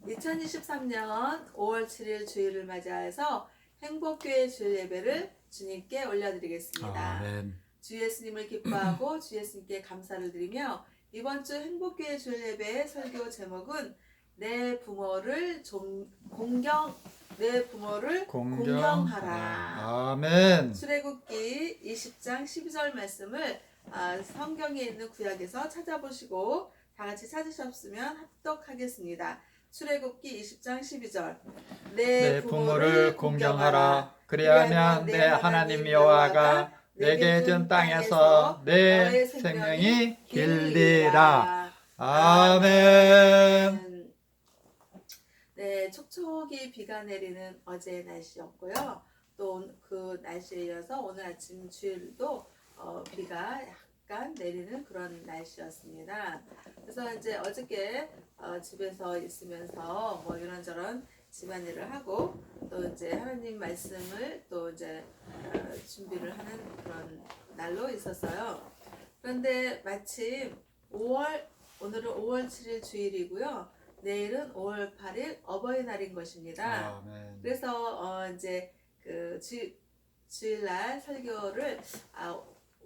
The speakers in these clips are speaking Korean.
2023년 5월 7일 주일을 맞이해서 행복교회 주일 예배를 주님께 올려드리겠습니다. 아멘. 주 예수님을 기뻐하고 주 예수님께 감사를 드리며 이번 주 행복교회 주일 예배의 설교 제목은 내 부모를 공경하라. 아멘. 출애굽기 20장 12절 말씀을 성경에 있는 구약에서 찾아보시고 다 같이 찾으셨으면 합독하겠습니다. 출애굽기 20장 12절 내 부모를 공경하라. 그리하면 내 하나님 여호와가 내게 준 땅에서 내 생명이 길리라. 아멘. 네, 촉촉이 비가 내리는 어제의 날씨였고요. 또 그 날씨에 이어서 오늘 아침 주일도 비가 약간 내리는 그런 날씨였습니다. 그래서 이제 어저께 집에서 있으면서 뭐 이런저런 집안일을 하고 또 이제 하나님 말씀을 또 이제 준비를 하는 그런 날로 있었어요. 그런데 마침 오늘은 5월 7일 주일이고요. 내일은 5월 8일 어버이날인 것입니다. 아멘. 그래서 이제 그 주일날 설교를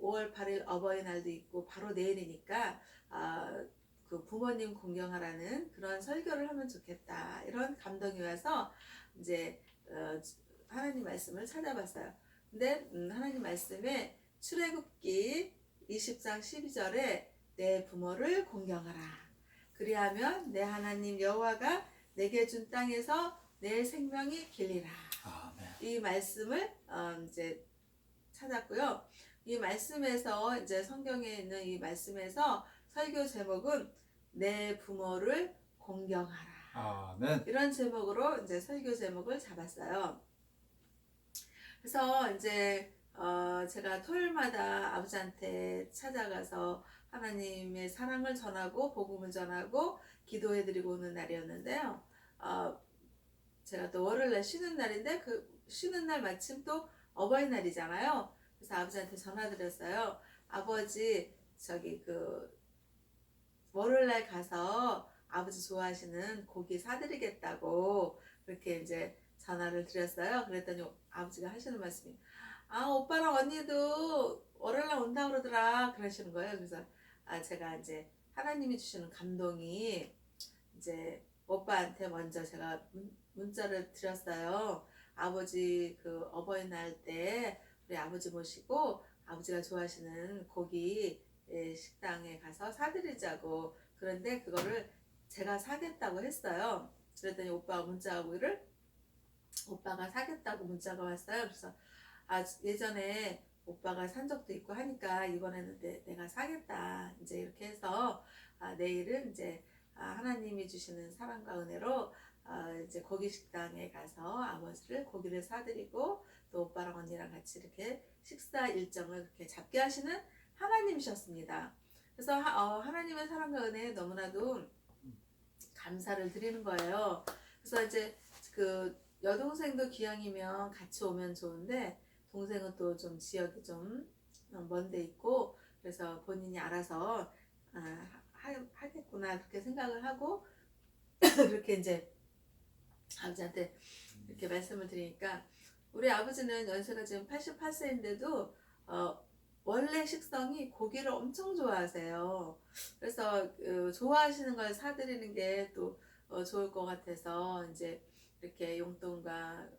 5월 8일 어버이날도 있고 바로 내일이니까 그 부모님 공경하라는 그런 설교를 하면 좋겠다 이런 감동이 와서 이제 하나님 말씀을 찾아봤어요. 근데 하나님 말씀에 출애굽기 20장 12절에 내 부모를 공경하라. 그리하면 내 하나님 여호와가 내게 준 땅에서 내 생명이 길리라. 아멘. 이 말씀을 이제 찾았고요. 이 말씀에서 이제 성경에 있는 이 말씀에서 설교 제목은 내 부모를 공경하라. 아멘. 이런 제목으로 이제 설교 제목을 잡았어요. 그래서 이제 제가 토요일마다 아버지한테 찾아가서 하나님의 사랑을 전하고 복음을 전하고 기도해드리고 오는 날이었는데요. 제가 또 월요일날 쉬는 날인데 그 쉬는 날 마침 또 어버이날이잖아요. 그래서 아버지한테 전화드렸어요. 아버지 저기 그 월요일날 가서 아버지 좋아하시는 고기 사드리겠다고 그렇게 이제 전화를 드렸어요. 그랬더니 아버지가 하시는 말씀이 오빠랑 언니도 월요일날 온다 그러더라 그러시는 거예요. 그래서 제가 이제 하나님이 주시는 감동이 이제 오빠한테 먼저 제가 문자를 드렸어요. 아버지 그 어버이날 때 우리 아버지 모시고 아버지가 좋아하시는 고기 식당에 가서 사드리자고. 그런데 그거를 제가 사겠다고 했어요. 그랬더니 오빠가 사겠다고 문자가 왔어요. 그래서 예전에 오빠가 산 적도 있고 하니까 이번에는 내가 사겠다. 이제 이렇게 해서 내일은 이제 하나님이 주시는 사랑과 은혜로 이제 고기 식당에 가서 아버지를 고기를 사드리고 또 오빠랑 언니랑 같이 이렇게 식사 일정을 그렇게 잡게 하시는 하나님이셨습니다. 그래서 하나님의 사랑과 은혜에 너무나도 감사를 드리는 거예요. 그래서 이제 그 여동생도 기왕이면 같이 오면 좋은데 동생은 또 좀 지역이 좀 먼데 있고 그래서 본인이 알아서 하겠구나 그렇게 생각을 하고 그렇게 이제 아버지한테 이렇게 말씀을 드리니까 우리 아버지는 연세가 지금 88세인데도 원래 식성이 고기를 엄청 좋아하세요. 그래서 좋아하시는 걸 사드리는 게 또 좋을 것 같아서 이제 이렇게 용돈과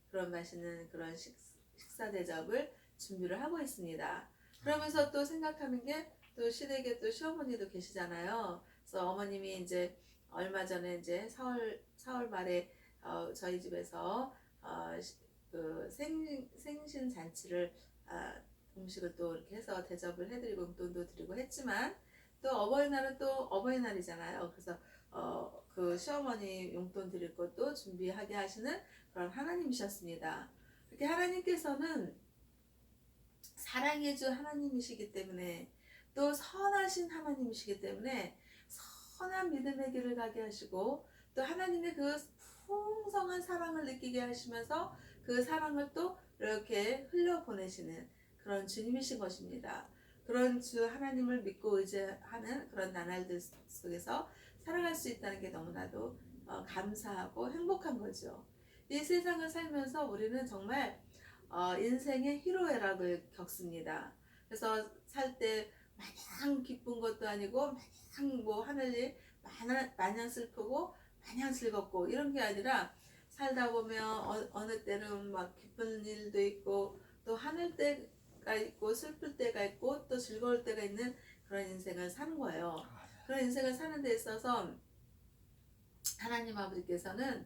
그런 맛있는 그런 식사 대접을 준비를 하고 있습니다. 그러면서 또 생각하는 게 또 시댁에 또 시어머니도 계시잖아요. 그래서 어머님이 이제 얼마 전에 이제 4월 말에 저희 집에서 그 생신 잔치를 음식을 또 이렇게 해서 대접을 해드리고 용돈도 드리고 했지만 또 어버이날은 또 어버이날이잖아요. 그래서 그 시어머니 용돈 드릴 것도 준비하게 하시는 그런 하나님이셨습니다. 이렇게 하나님께서는 사랑해주 하나님이시기 때문에 또 선하신 하나님이시기 때문에 선한 믿음의 길을 가게 하시고 또 하나님의 그 풍성한 사랑을 느끼게 하시면서 그 사랑을 또 이렇게 흘려보내시는 그런 주님이신 것입니다. 그런 주 하나님을 믿고 의지하는 그런 나날들 속에서 살아갈 수 있다는 게 너무나도 감사하고 행복한 거죠. 이 세상을 살면서 우리는 정말 인생의 희로애락을 겪습니다. 그래서 살 때 마냥 기쁜 것도 아니고 마냥 뭐 하늘 일 마냥 슬프고 마냥 즐겁고 이런 게 아니라 살다 보면 어느 때는 막 기쁜 일도 있고 또 하늘 때가 있고 슬플 때가 있고 또 즐거울 때가 있는 그런 인생을 사는 거예요. 그런 인생을 사는 데 있어서 하나님 아버지께서는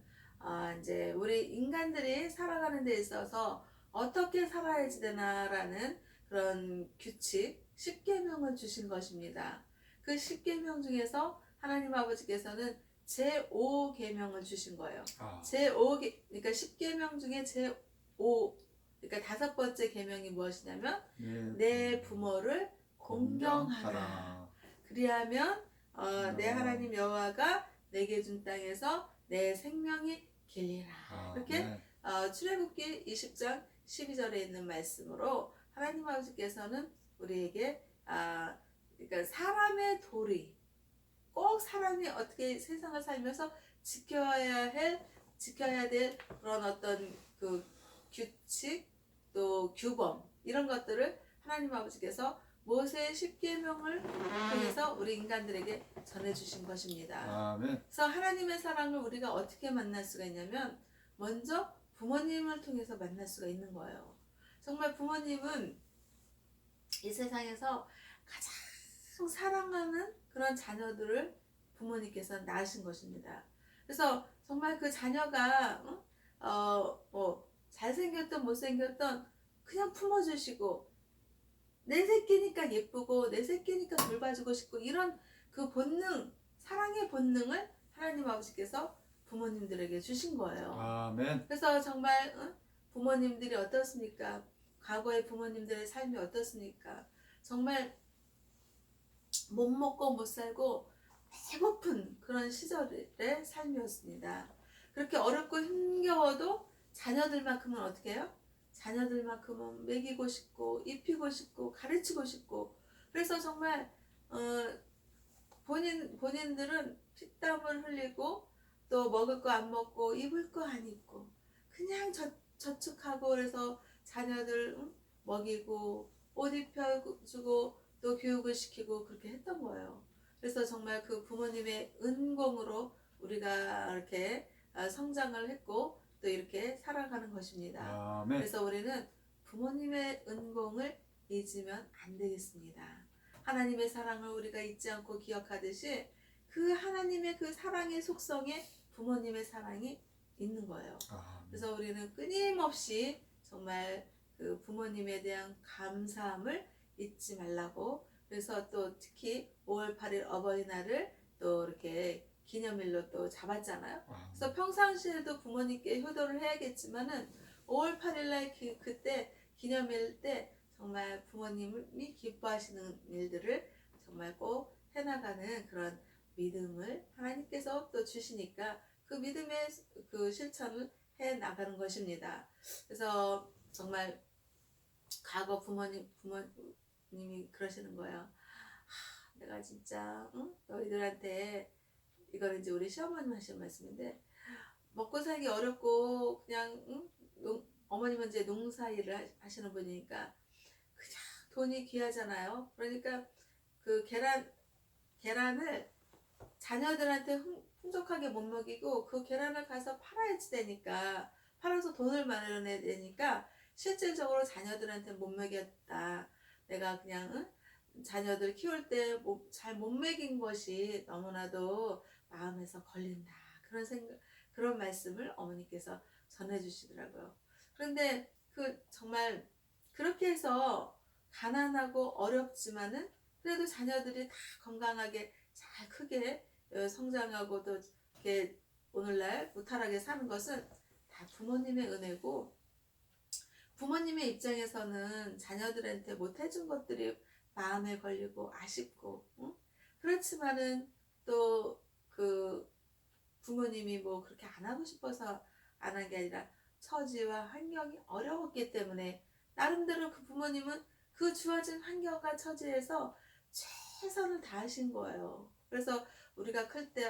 이제 우리 인간들이 살아가는 데 있어서 어떻게 살아야지 되나라는 그런 규칙, 10계명을 주신 것입니다. 그 10계명 중에서 하나님 아버지께서는 제5계명을 주신 거예요. 그러니까 10계명 중에 제5, 그러니까 5번째 계명이 무엇이냐면 내 부모를 공경하라. 그리하면 내 하나님 여호와가 내게 준 땅에서 내 생명이 길리라. 이렇게 출애굽기 20장 12절에 있는 말씀으로 하나님 아버지께서는 우리에게 그러니까 사람의 도리, 꼭 사람이 어떻게 세상을 살면서 지켜야 될 그런 어떤 그 규칙 또 규범 이런 것들을 하나님 아버지께서 모세의 10계명을 통해서 우리 인간들에게 전해주신 것입니다. 그래서 하나님의 사랑을 우리가 어떻게 만날 수가 있냐면 먼저 부모님을 통해서 만날 수가 있는 거예요. 정말 부모님은 이 세상에서 가장 사랑하는 그런 자녀들을 부모님께서 낳으신 것입니다. 그래서 정말 그 자녀가 뭐 잘생겼던 못생겼던 그냥 품어주시고 내 새끼니까 예쁘고 내 새끼니까 돌봐주고 싶고 이런 그 본능, 사랑의 본능을 하나님 아버지께서 부모님들에게 주신 거예요. 아멘. 그래서 정말 부모님들이 어떻습니까? 과거의 부모님들의 삶이 어떻습니까? 정말 못 먹고 못 살고 배고픈 그런 시절의 삶이었습니다. 그렇게 어렵고 힘겨워도 자녀들만큼은 어떻게 해요? 자녀들만큼은 먹이고 싶고 입히고 싶고 가르치고 싶고 그래서 정말 본인들은 피땀을 흘리고 또 먹을 거 안 먹고 입을 거 안 입고 그냥 저축하고 그래서 자녀들 먹이고 옷 입혀주고 또 교육을 시키고 그렇게 했던 거예요. 그래서 정말 그 부모님의 은공으로 우리가 이렇게 성장을 했고 또 이렇게 살아가는 것입니다. 아멘. 그래서 우리는 부모님의 은공을 잊으면 안 되겠습니다. 하나님의 사랑을 우리가 잊지 않고 기억하듯이 그 하나님의 그 사랑의 속성에 부모님의 사랑이 있는 거예요. 그래서 우리는 끊임없이 정말 그 부모님에 대한 감사함을 잊지 말라고. 그래서 또 특히 5월 8일 어버이날을 또 이렇게 기념일로 또 잡았잖아요. 그래서 평상시에도 부모님께 효도를 해야겠지만은 5월 8일날 그때 기념일 때 정말 부모님이 기뻐하시는 일들을 정말 꼭 해나가는 그런 믿음을 하나님께서 또 주시니까 그 믿음의 그 실천을 해 나가는 것입니다. 그래서 정말 과거 부모님이 그러시는 거예요. 내가 진짜 너희들한테 이거는 이제 우리 시어머님 하시는 말씀인데 먹고 살기 어렵고 그냥 어머님은 이제 농사일을 하시는 분이니까 그냥 돈이 귀하잖아요. 그러니까 그 계란을 자녀들한테 풍족하게 못 먹이고 그 계란을 가서 팔아야지 되니까 팔아서 돈을 마련해야 되니까 실질적으로 자녀들한테 못 먹였다. 내가 그냥 자녀들 키울 때 잘 못 먹인 것이 너무나도 마음에서 걸린다. 그런 말씀을 어머니께서 전해주시더라고요. 그런데 정말 그렇게 해서 가난하고 어렵지만은 그래도 자녀들이 다 건강하게 잘 크게 성장하고 또 이렇게 오늘날 무탈하게 사는 것은 다 부모님의 은혜고 부모님의 입장에서는 자녀들한테 못 해준 것들이 마음에 걸리고 아쉽고 그렇지만은 또 그 부모님이 뭐 그렇게 안 하고 싶어서 안 한 게 아니라 처지와 환경이 어려웠기 때문에 나름대로 그 부모님은 그 주어진 환경과 처지에서 최선을 다하신 거예요. 그래서 우리가 클 때,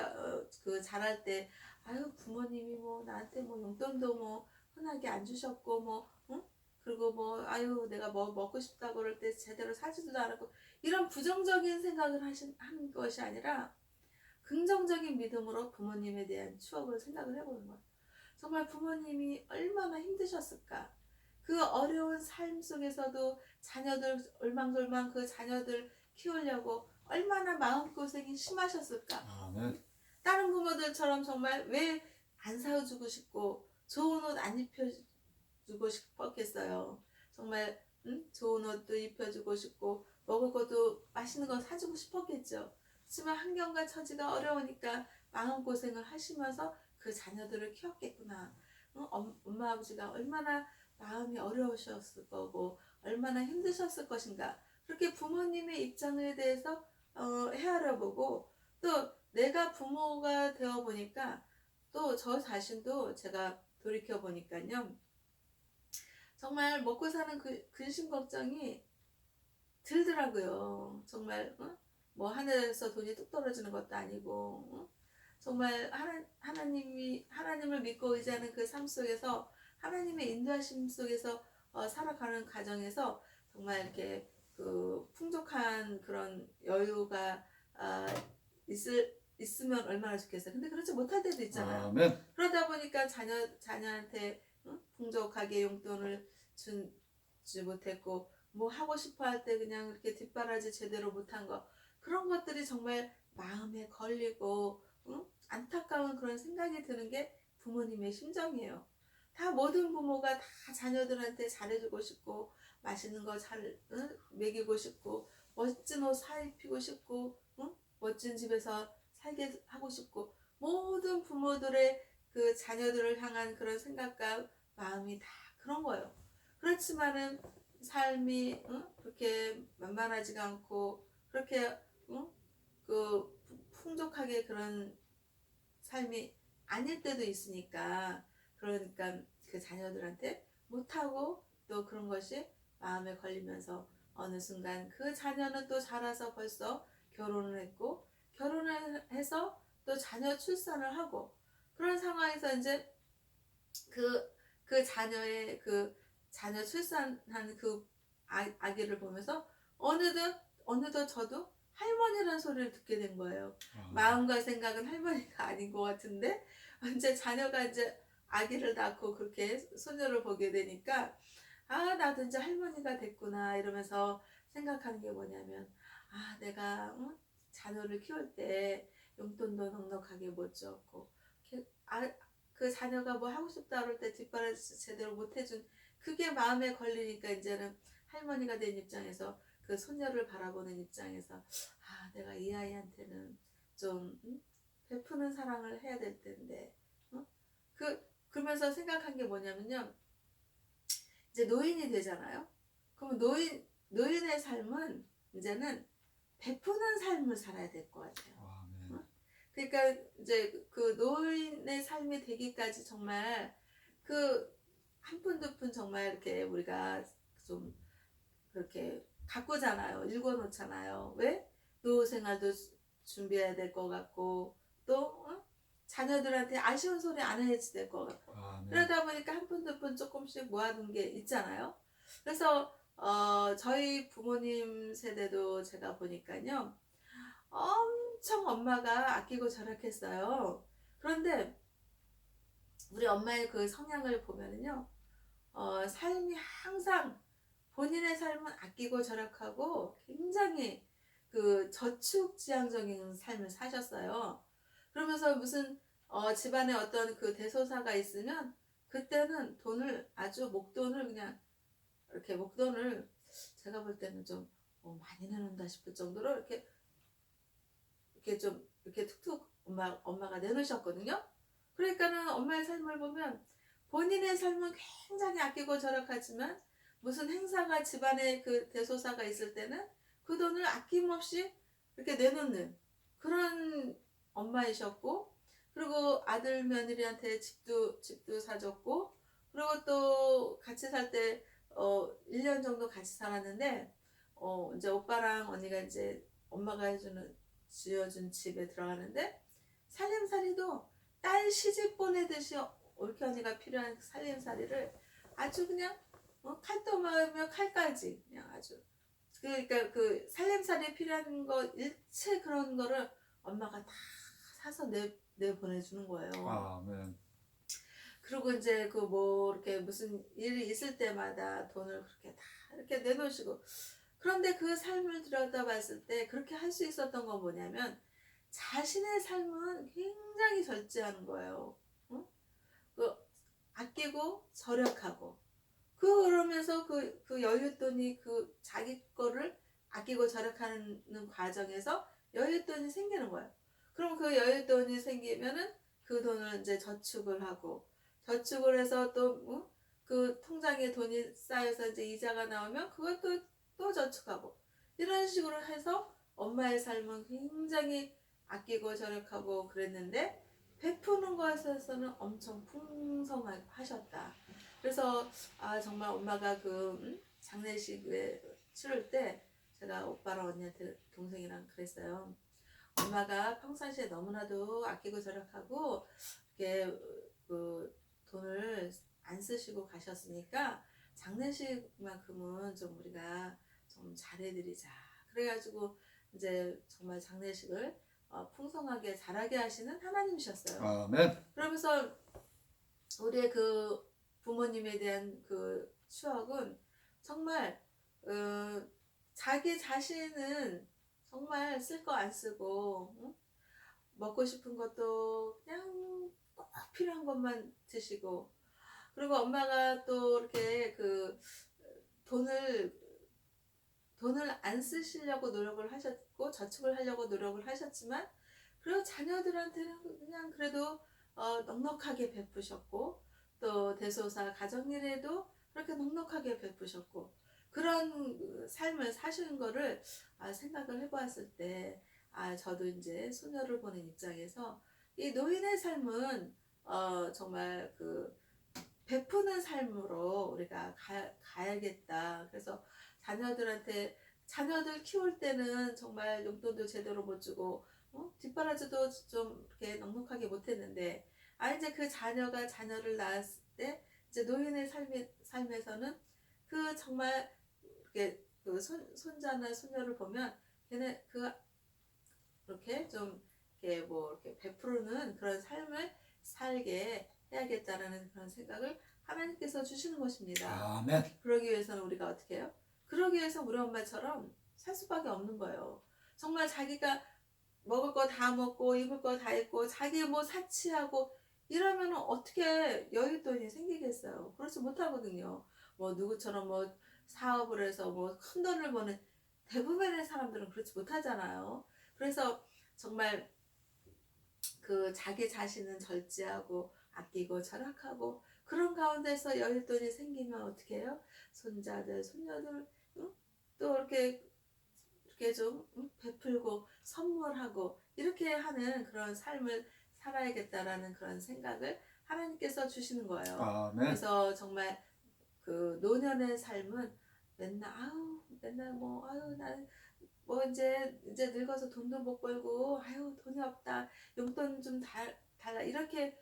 그 자랄 때, 아유, 부모님이 뭐 나한테 뭐 용돈도 뭐 흔하게 안 주셨고, 뭐, 응? 그리고 뭐, 아유, 내가 뭐 먹고 싶다고 그럴 때 제대로 사지도 않았고, 이런 부정적인 생각을 한 것이 아니라, 긍정적인 믿음으로 부모님에 대한 추억을 생각을 해보는 거예요. 정말 부모님이 얼마나 힘드셨을까? 그 어려운 삶 속에서도 자녀들 얼망졸망 그 자녀들 키우려고 얼마나 마음고생이 심하셨을까? 아멘. 다른 부모들처럼 정말 왜 안 사주고 싶고 좋은 옷 안 입혀주고 싶었겠어요. 정말 좋은 옷도 입혀주고 싶고 먹을 것도 맛있는 거 사주고 싶었겠죠. 하지만 환경과 처지가 어려우니까 마음고생을 하시면서 그 자녀들을 키웠겠구나. 엄마 아버지가 얼마나 마음이 어려우셨을 거고 얼마나 힘드셨을 것인가. 그렇게 부모님의 입장에 대해서 헤아려 보고 또 내가 부모가 되어 보니까 또 저 자신도 제가 돌이켜 보니까요. 정말 먹고 사는 그 근심 걱정이 들더라고요. 정말 뭐 하늘에서 돈이 뚝 떨어지는 것도 아니고 정말 하나님을 믿고 의지하는 그 삶 속에서 하나님의 인도하심 속에서 살아가는 과정에서 정말 이렇게 그 풍족한 그런 여유가 있으면 얼마나 좋겠어요. 근데 그렇지 못할 때도 있잖아요. 아멘. 그러다 보니까 자녀한테 풍족하게 용돈을 주지 못했고 뭐 하고 싶어 할 때 그냥 이렇게 뒷바라지 제대로 못한 거 그런 것들이 정말 마음에 걸리고 안타까운 그런 생각이 드는 게 부모님의 심정이에요. 다 모든 부모가 다 자녀들한테 잘해주고 싶고 맛있는 거 잘 먹이고 싶고 멋진 옷 사입히고 싶고 멋진 집에서 살게 하고 싶고 모든 부모들의 그 자녀들을 향한 그런 생각과 마음이 다 그런 거예요. 그렇지만은 삶이 그렇게 만만하지가 않고 그렇게 그 풍족하게 그런 삶이 아닐 때도 있으니까 그러니까 그 자녀들한테 못하고 또 그런 것이 마음에 걸리면서 어느 순간 그 자녀는 또 자라서 벌써 결혼을 했고 결혼을 해서 또 자녀 출산을 하고 그런 상황에서 이제 그 자녀의 그 자녀 출산한 그 아기를 보면서 어느덧 저도 할머니라는 소리를 듣게 된 거예요. 마음과 생각은 할머니가 아닌 것 같은데 이제 자녀가 이제 아기를 낳고 그렇게 소녀를 보게 되니까 아 나도 이제 할머니가 됐구나 이러면서 생각하는 게 뭐냐면 아 내가 자녀를 키울 때 용돈도 넉넉하게 못 줬고 그 자녀가 뭐 하고 싶다 그럴 때 뒷바라지 제대로 못 해준 그게 마음에 걸리니까 이제는 할머니가 된 입장에서 그 소녀를 바라보는 입장에서 아 내가 이 아이한테는 좀 베푸는 사랑을 해야 될 텐데 그러면서 생각한 게 뭐냐면요 이제 노인이 되잖아요. 그럼 노인의 삶은 이제는 베푸는 삶을 살아야 될 것 같아요. 그러니까 이제 그 노인의 삶이 되기까지 정말 그 한 푼 두 푼 정말 이렇게 우리가 좀 그렇게 가꾸잖아요. 읽어놓잖아요. 왜? 노후 생활도 준비해야 될 것 같고 또 자녀들한테 아쉬운 소리 안 해야지 될 것 같고 그러다 보니까 한 푼 두 푼 조금씩 모아둔 게 있잖아요. 그래서 저희 부모님 세대도 제가 보니까요. 엄청 엄마가 아끼고 절약했어요. 그런데 우리 엄마의 그 성향을 보면은요, 삶이 항상 본인의 삶은 아끼고 절약하고 굉장히 그 저축지향적인 삶을 사셨어요. 그러면서 무슨 집안에 어떤 그 대소사가 있으면 그때는 돈을 아주 목돈을 그냥 이렇게 목돈을 제가 볼 때는 좀 많이 내놓는다 싶을 정도로 이렇게 좀 이렇게 툭툭 엄마가 내놓으셨거든요. 그러니까는 엄마의 삶을 보면 본인의 삶은 굉장히 아끼고 절약하지만 무슨 행사가 집안에 그 대소사가 있을 때는 그 돈을 아낌없이 이렇게 내놓는 그런 엄마이셨고 그리고 아들 며느리한테 집도 사줬고 그리고 또 같이 살 때 1년 정도 같이 살았는데 이제 오빠랑 언니가 이제 엄마가 해주는 지어준 집에 들어가는데 살림살이도 딸 시집 보내듯이 올케 언니가 필요한 살림살이를 아주 그냥 칼도마며 칼까지 그냥 아주 그러니까 그 살림살이에 필요한 거 일체 그런 거를 엄마가 다 사서 내 보내주는 거예요. 아멘. 그리고 이제 그 뭐 이렇게 무슨 일이 있을 때마다 돈을 그렇게 다 이렇게 내놓으시고 그런데 그 삶을 들여다봤을 때 그렇게 할 수 있었던 건 뭐냐면 자신의 삶은 굉장히 절제하는 거예요. 응? 그 아끼고 절약하고 그러면서 그 여윳돈이 그 자기 거를 아끼고 절약하는 과정에서 여윳돈이 생기는 거예요. 그럼 그 여윳돈이 생기면은 그 돈을 이제 저축을 하고 저축을 해서 또 그 통장에 돈이 쌓여서 이제 이자가 나오면 그것도 또 저축하고 이런 식으로 해서 엄마의 삶은 굉장히 아끼고 절약하고 그랬는데 베푸는 것에서는 엄청 풍성하셨다. 그래서 정말 엄마가 그 장례식에 치를 때 제가 오빠랑 언니한테 동생이랑 그랬어요. 엄마가 평상시에 너무나도 아끼고 절약하고 이렇게 그 돈을 안 쓰시고 가셨으니까 장례식만큼은 좀 우리가 좀 잘해드리자. 그래가지고 이제 정말 장례식을 풍성하게 잘하게 하시는 하나님이셨어요. 아멘. 그러면서 우리의 그 부모님에 대한 그 추억은 정말 자기 자신은 정말 쓸 거 안 쓰고 먹고 싶은 것도 그냥 꼭 필요한 것만 드시고 그리고 엄마가 또 이렇게 그 돈을 안 쓰시려고 노력을 하셨고 저축을 하려고 노력을 하셨지만 그리고 자녀들한테는 그냥 그래도 넉넉하게 베푸셨고 또 대소사 가정일에도 그렇게 넉넉하게 베푸셨고 그런 삶을 사시는 거를 생각을 해보았을 때 저도 이제 소녀를 보는 입장에서 이 노인의 삶은 정말 그 베푸는 삶으로 우리가 가야겠다. 그래서 자녀들 키울 때는 정말 용돈도 제대로 못 주고 뒷바라지도 좀 이렇게 넉넉하게 못했는데 이제 그 자녀를 낳았을 때 이제 노인의 삶에서는 그 정말 이렇게 그 손자나 손녀를 보면 걔네 이렇게 좀 이렇게 뭐 이렇게 베푸는 그런 삶을 살게 해야겠다라는 그런 생각을 하나님께서 주시는 것입니다. 아멘. 그러기 위해서는 우리가 어떻게 해요? 그러기 위해서 우리 엄마처럼 살 수밖에 없는 거예요. 정말 자기가 먹을 거 다 먹고 입을 거 다 입고 자기 뭐 사치하고 이러면 어떻게 여윳돈이 생기겠어요? 그렇지 못하거든요. 뭐 누구처럼 뭐 사업을 해서 뭐 큰 돈을 버는 대부분의 사람들은 그렇지 못하잖아요. 그래서 정말 그 자기 자신은 절제하고 아끼고 절약하고 그런 가운데서 여윳돈이 생기면 어떻게 해요? 손자들, 손녀들 또 이렇게 좀 베풀고 선물하고 이렇게 하는 그런 삶을 살아야겠다라는 그런 생각을 하나님께서 주시는 거예요. 아멘. 그래서 정말 그 노년의 삶은 맨날 나는 뭐 이제 늙어서 돈도 못 벌고 돈이 없다 용돈 좀 달라 이렇게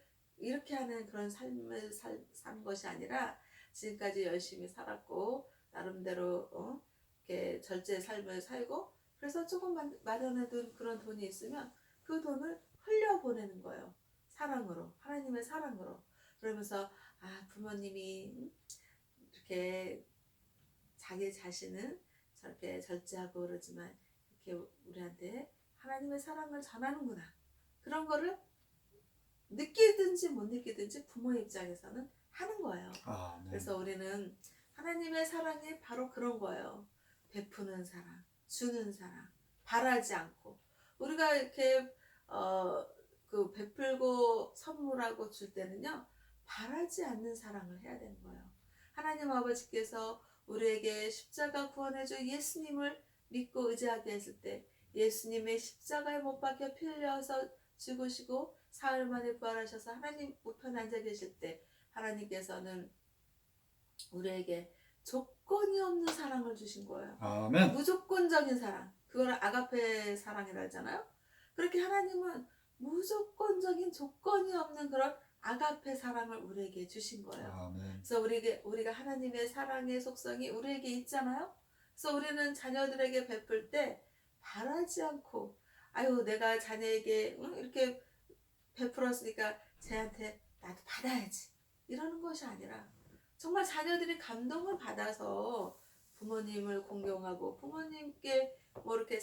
하는 그런 삶을 산 것이 아니라 지금까지 열심히 살았고 나름대로 이렇게 절제의 삶을 살고 그래서 조금 마련해둔 그런 돈이 있으면 그 돈을 흘려보내는 거예요. 사랑으로 하나님의 사랑으로 그러면서 부모님이 이렇게 자기 자신은 저렇게 절제하고 그러지만 이렇게 우리한테 하나님의 사랑을 전하는구나. 그런 거를 느끼든지 못 느끼든지 부모 입장에서는 하는 거예요. 아멘. 그래서 우리는 하나님의 사랑이 바로 그런 거예요. 베푸는 사랑, 주는 사랑, 바라지 않고 우리가 이렇게 그 베풀고 선물하고 줄 때는요 바라지 않는 사랑을 해야 되는 거예요. 하나님 아버지께서 우리에게 십자가 구원해줘 예수님을 믿고 의지하게 했을 때 예수님의 십자가에 못 박혀 피 흘려서 죽으시고 사흘 만에 부활하셔서 하나님 우편에 앉아 계실 때 하나님께서는 우리에게 조건이 없는 사랑을 주신 거예요. 아멘. 무조건적인 사랑. 그걸 아가페 사랑이라 하잖아요. 그렇게 하나님은 무조건적인 조건이 없는 그런 아가페 사랑을 우리에게 주신 거예요. 아멘. 그래서 우리가 하나님의 사랑의 속성이 우리에게 있잖아요. 그래서 우리는 자녀들에게 베풀 때 바라지 않고, 아유 내가 자녀에게 이렇게 베풀었으니까 쟤한테 나도 받아야지 이러는 것이 아니라, 정말 자녀들이 감동을 받아서 부모님을 공경하고 부모님께 뭐 이렇게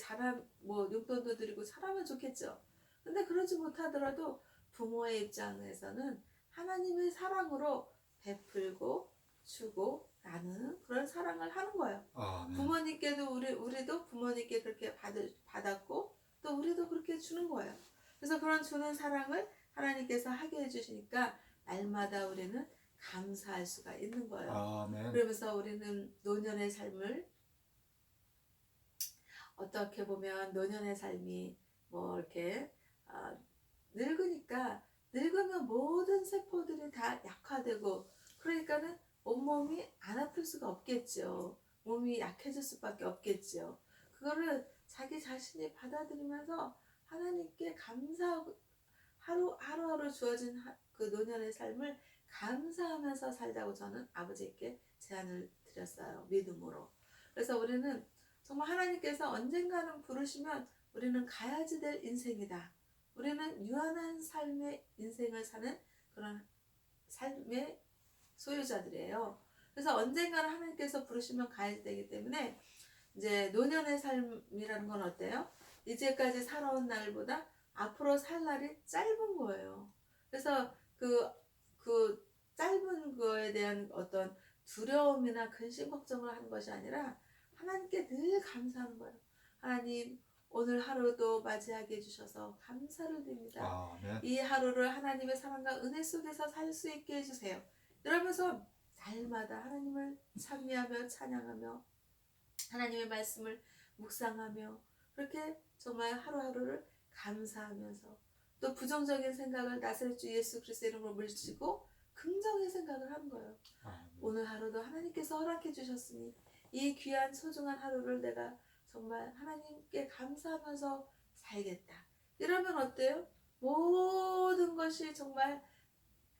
뭐 용돈도 드리고 잘하면 좋겠죠. 근데 그러지 못하더라도 부모의 입장에서는 하나님의 사랑으로 베풀고 주고 나누는 그런 사랑을 하는 거예요. 아멘. 부모님께도 우리도 부모님께 그렇게 받았고 또 우리도 그렇게 주는 거예요. 그래서 그런 주는 사랑을 하나님께서 하게 해주시니까 날마다 우리는 감사할 수가 있는 거예요. 아멘. 그러면서 우리는 노년의 삶을, 어떻게 보면 노년의 삶이 뭐 이렇게 늙으면 모든 세포들이 다 약화되고, 그러니까는 온몸이 안 아플 수가 없겠죠. 몸이 약해질 수밖에 없겠죠. 그거를 자기 자신이 받아들이면서 하나님께 감사하고 하루하루 주어진 그 노년의 삶을 감사하면서 살자고 저는 아버지께 제안을 드렸어요. 믿음으로. 그래서 우리는 정말 하나님께서 언젠가는 부르시면 우리는 가야지 될 인생이다. 우리는 유한한 삶의 인생을 사는 그런 삶의 소유자들이에요. 그래서 언젠가는 하나님께서 부르시면 가야 되기 때문에 이제 노년의 삶이라는 건 어때요? 이제까지 살아온 날보다 앞으로 살 날이 짧은 거예요. 그래서 그 짧은 거에 대한 어떤 두려움이나 근심 걱정을 하는 것이 아니라 하나님께 늘 감사하는 거예요. 하나님, 오늘 하루도 맞이하게 해주셔서 감사를 드립니다. 아멘. 이 하루를 하나님의 사랑과 은혜 속에서 살 수 있게 해주세요. 이러면서 날마다 하나님을 찬미하며 찬양하며 하나님의 말씀을 묵상하며 그렇게 정말 하루하루를 감사하면서, 또 부정적인 생각을 나사렛 주 예수 그리스도의 이름으로 물리치고 긍정의 생각을 하는 거예요. 아멘. 오늘 하루도 하나님께서 허락해 주셨으니 이 귀한 소중한 하루를 내가 정말 하나님께 감사하면서 살겠다. 이러면 어때요? 모든 것이 정말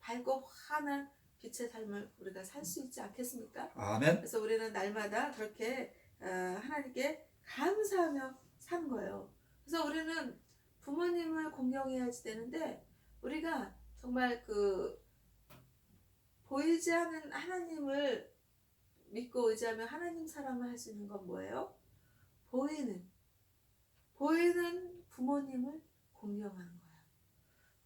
밝고 환한 빛의 삶을 우리가 살 수 있지 않겠습니까? 아멘. 그래서 우리는 날마다 그렇게 하나님께 감사하며 사는 거예요. 그래서 우리는 부모님을 공경해야지 되는데, 우리가 정말 보이지 않는 하나님을 믿고 의지하며 하나님 사랑을 할 수 있는 건 뭐예요? 보이는 부모님을 공경하는 거예요.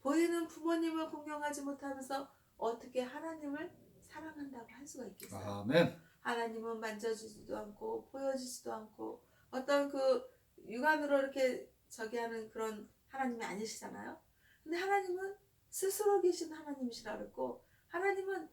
보이는 부모님을 공경하지 못하면서 어떻게 하나님을 사랑한다고 할 수가 있겠어요? 아멘. 하나님은 만져주지도 않고 보여주지도 않고 어떤 육안으로 이렇게 하는 그런 하나님이 아니시잖아요. 근데 하나님은 스스로 계신 하나님이시라 그랬고, 하나님은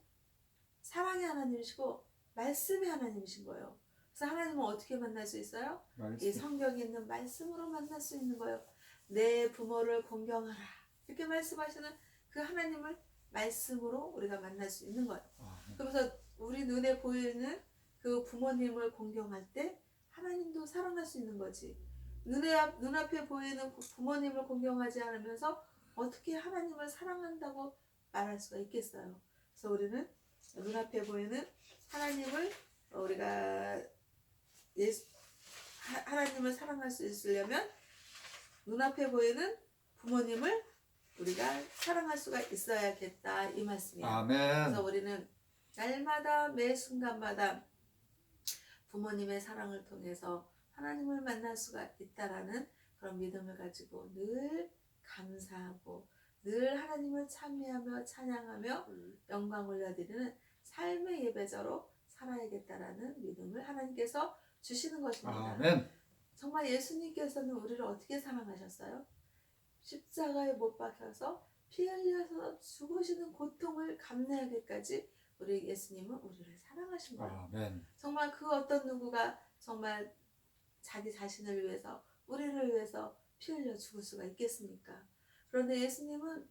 사랑의 하나님이시고 말씀의 하나님이신 거예요. 그래서 하나님은 어떻게 만날 수 있어요? 이 성경에 있는 말씀으로 만날 수 있는 거예요. 내 부모를 공경하라 이렇게 말씀하시는 그 하나님을 말씀으로 우리가 만날 수 있는 거예요. 아멘. 그래서 우리 눈에 보이는 그 부모님을 공경할 때 하나님도 사랑할 수 있는 거지. 눈앞에 보이는 부모님을 공경하지 않으면서 어떻게 하나님을 사랑한다고 말할 수가 있겠어요? 그래서 우리는 눈앞에 보이는 하나님을 우리가 하나님을 사랑할 수 있으려면 눈앞에 보이는 부모님을 우리가 사랑할 수가 있어야겠다 이 말씀이에요. 아멘. 그래서 우리는 날마다 매 순간마다 부모님의 사랑을 통해서 하나님을 만날 수가 있다라는 그런 믿음을 가지고 늘 감사하고 늘 하나님을 찬미하며 찬양하며 영광 올려드리는 삶의 예배자로 살아야겠다라는 믿음을 하나님께서 주시는 것입니다. 아멘. 정말 예수님께서는 우리를 어떻게 사랑하셨어요? 십자가에 못 박혀서 피 흘려서 죽으시는 고통을 감내하기까지 우리 예수님은 우리를 사랑하신 거예요. 아멘. 정말 그 어떤 누구가 정말 자기 자신을 위해서 우리를 위해서 피 흘려 죽을 수가 있겠습니까? 그런데 예수님은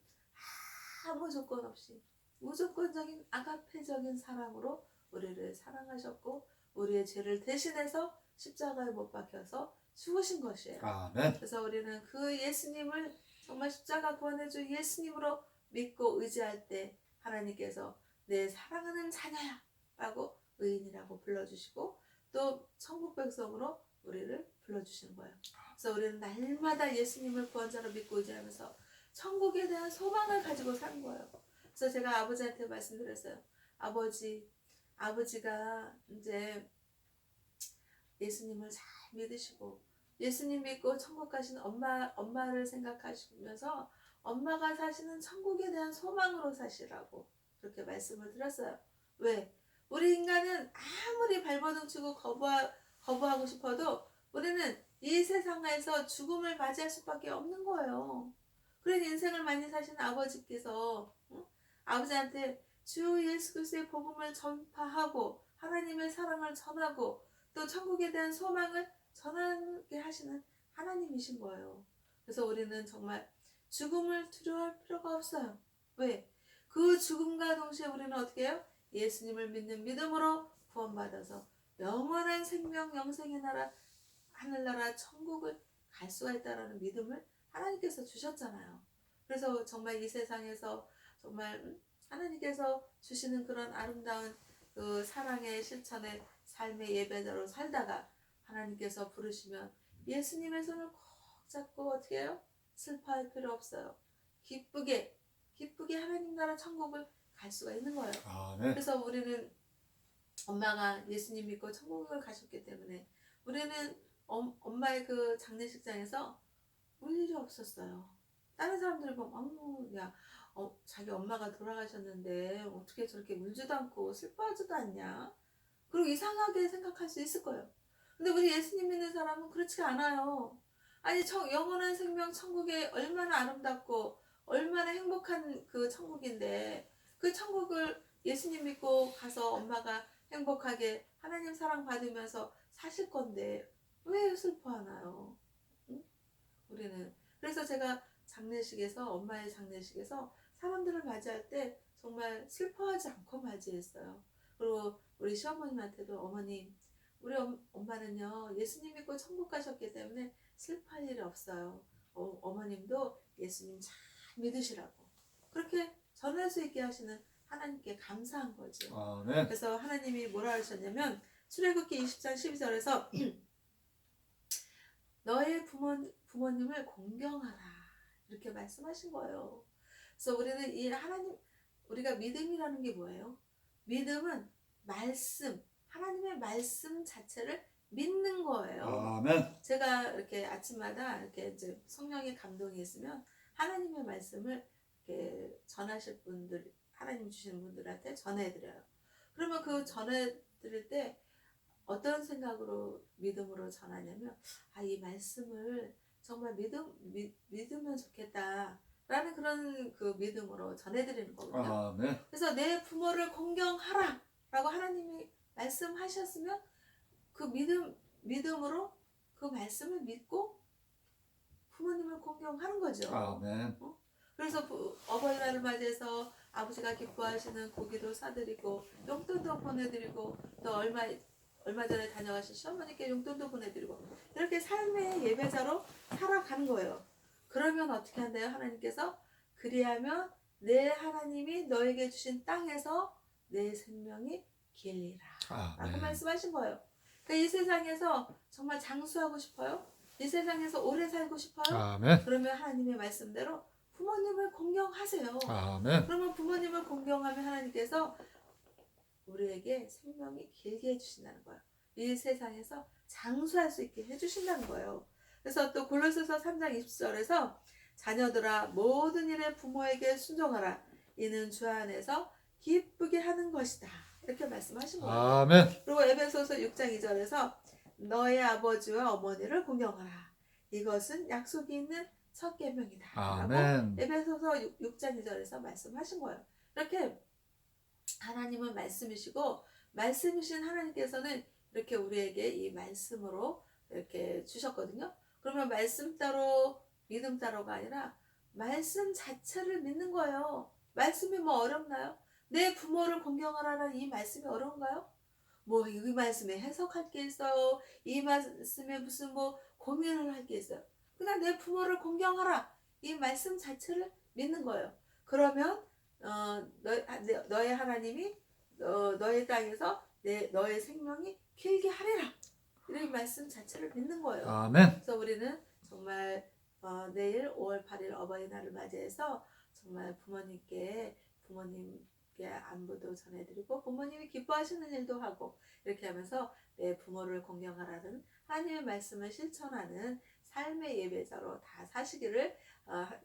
아무 조건 없이 무조건적인 아가페적인 사랑으로 우리를 사랑하셨고 우리의 죄를 대신해서 십자가에 못 박혀서 죽으신 것이에요. 아멘. 그래서 우리는 그 예수님을 정말 십자가 구원해주 예수님으로 믿고 의지할 때 하나님께서 내 사랑하는 자녀야 라고 의인이라고 불러주시고 또 천국 백성으로 우리를 불러주시는 거예요. 그래서 우리는 날마다 예수님을 구원자로 믿고 의지하면서 천국에 대한 소망을 가지고 사는 거예요. 그래서 제가 아버지한테 말씀드렸어요. 아버지가 이제 예수님을 잘 믿으시고 예수님 믿고 천국 가신 엄마를 생각하시면서 엄마가 사시는 천국에 대한 소망으로 사시라고 그렇게 말씀을 드렸어요. 왜? 우리 인간은 아무리 발버둥 치고 거부하고 싶어도 우리는 이 세상에서 죽음을 맞이할 수밖에 없는 거예요. 그런 인생을 많이 사신 아버지께서 아버지한테 주 예수 그리스도의 복음을 전파하고 하나님의 사랑을 전하고 또 천국에 대한 소망을 전하게 하시는 하나님이신 거예요. 그래서 우리는 정말 죽음을 두려워할 필요가 없어요. 왜? 그 죽음과 동시에 우리는 어떻게 해요? 예수님을 믿는 믿음으로 구원받아서 영원한 생명 영생의 나라 하늘나라 천국을 갈 수가 있다라는 믿음을 하나님께서 주셨잖아요. 그래서 정말 이 세상에서 정말 하나님께서 주시는 그런 아름다운 그 사랑의 실천의 삶의 예배자로 살다가 하나님께서 부르시면 예수님의 손을 꼭 잡고 어떻게 해요? 슬퍼할 필요 없어요. 기쁘게 하나님 나라 천국을 갈 수가 있는 거예요. 아멘. 그래서 우리는 엄마가 예수님 믿고 천국을 가셨기 때문에 우리는 엄마의 그 장례식장에서 울 일이 없었어요. 다른 사람들이 보면 자기 엄마가 돌아가셨는데 어떻게 저렇게 울지도 않고 슬퍼하지도 않냐? 그리고 이상하게 생각할 수 있을 거예요. 근데 우리 예수님 믿는 사람은 그렇지가 않아요. 아니 영원한 생명 천국에 얼마나 아름답고 얼마나 행복한 그 천국인데 그 천국을 예수님 믿고 가서 엄마가 행복하게 하나님 사랑 받으면서 사실 건데 왜 슬퍼하나요? 응? 우리는 그래서 제가 엄마의 장례식에서 사람들을 맞이할 때 정말 슬퍼하지 않고 맞이했어요. 그리고 우리 시어머님한테도 어머님 우리 엄마는요 예수님 믿고 천국 가셨기 때문에 슬퍼할 일이 없어요. 어머님도 예수님 잘 믿으시라고 그렇게 전할 수 있게 하시는 하나님께 감사한 거죠. 아멘. 그래서 하나님이 뭐라 하셨냐면 출애굽기 20장 12절에서 너의 부모님을 공경하라 이렇게 말씀하신 거예요. 그래서 우리는 이 우리가 믿음이라는 게 뭐예요? 믿음은 하나님의 말씀 자체를 믿는 거예요. 아멘. 제가 이렇게 아침마다 이렇게 이제 성령의 감동이 있으면 하나님의 말씀을 이렇게 전하실 분들, 하나님 주시는 분들한테 전해드려요. 그러면 그 전해드릴 때 어떤 생각으로 믿음으로 전하냐면 이 말씀을 정말 믿으면 좋겠다 라는 그런 그 믿음으로 전해드리는 거거든요. 아멘. 그래서 내 부모를 공경하라 라고 하나님이 말씀하셨으면 그 믿음으로 그 말씀을 믿고 부모님을 공경하는 거죠. 아멘. 그래서 어버이날을 맞이해서 아버지가 기뻐하시는 고기도 사드리고 용돈도 보내드리고 또 얼마 전에 다녀가신 시어머니께 용돈도 보내드리고 이렇게 삶의 예배자로 살아가는 거예요. 그러면 어떻게 한대요? 하나님께서 그리하면 내 하나님이 너에게 주신 땅에서 내 생명이 길리라 라고 말씀하신 거예요. 그러니까 이 세상에서 정말 장수하고 싶어요? 이 세상에서 오래 살고 싶어요? 아멘. 그러면 하나님의 말씀대로 부모님을 공경하세요. 아멘. 그러면 부모님을 공경하면 하나님께서 우리에게 생명이 길게 해주신다는 거예요. 이 세상에서 장수할 수 있게 해주신다는 거예요. 그래서 또 골로새서 3장 20절에서 자녀들아 모든 일에 부모에게 순종하라. 이는 주 안에서 기쁘게 하는 것이다. 이렇게 말씀하신 거예요. 아멘. 그리고 에베소서 6장 2절에서 너의 아버지와 어머니를 공경하라. 이것은 약속이 있는 첫 계명이다. 아멘. 라고 에베소서 6장 2절에서 말씀하신 거예요. 이렇게 하나님은 말씀이시고 말씀이신 하나님께서는 이렇게 우리에게 이 말씀으로 이렇게 주셨거든요. 그러면 말씀 따로 믿음 따로가 아니라 말씀 자체를 믿는 거예요. 말씀이 뭐 어렵나요? 내 부모를 공경하라는 이 말씀이 어려운가요? 뭐 이 말씀에 해석할 게 있어요. 이 말씀에 무슨 뭐 고민을 할 게 있어요. 그냥 내 부모를 공경하라. 이 말씀 자체를 믿는 거예요. 그러면 너의 하나님이 너의 땅에서 너의 생명이 길게 하리라. 이런 말씀 자체를 믿는 거예요. 아멘. 그래서 우리는 정말 내일 5월 8일 어버이날을 맞이해서 정말 부모님께 안부도 전해드리고 부모님이 기뻐하시는 일도 하고 이렇게 하면서 내 부모를 공경하라는 하나님의 말씀을 실천하는 삶의 예배자로 다 사시기를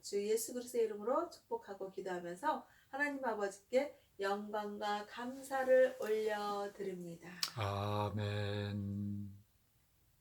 주 예수 그리스도의 이름으로 축복하고 기도하면서 하나님 아버지께 영광과 감사를 올려드립니다. 아멘.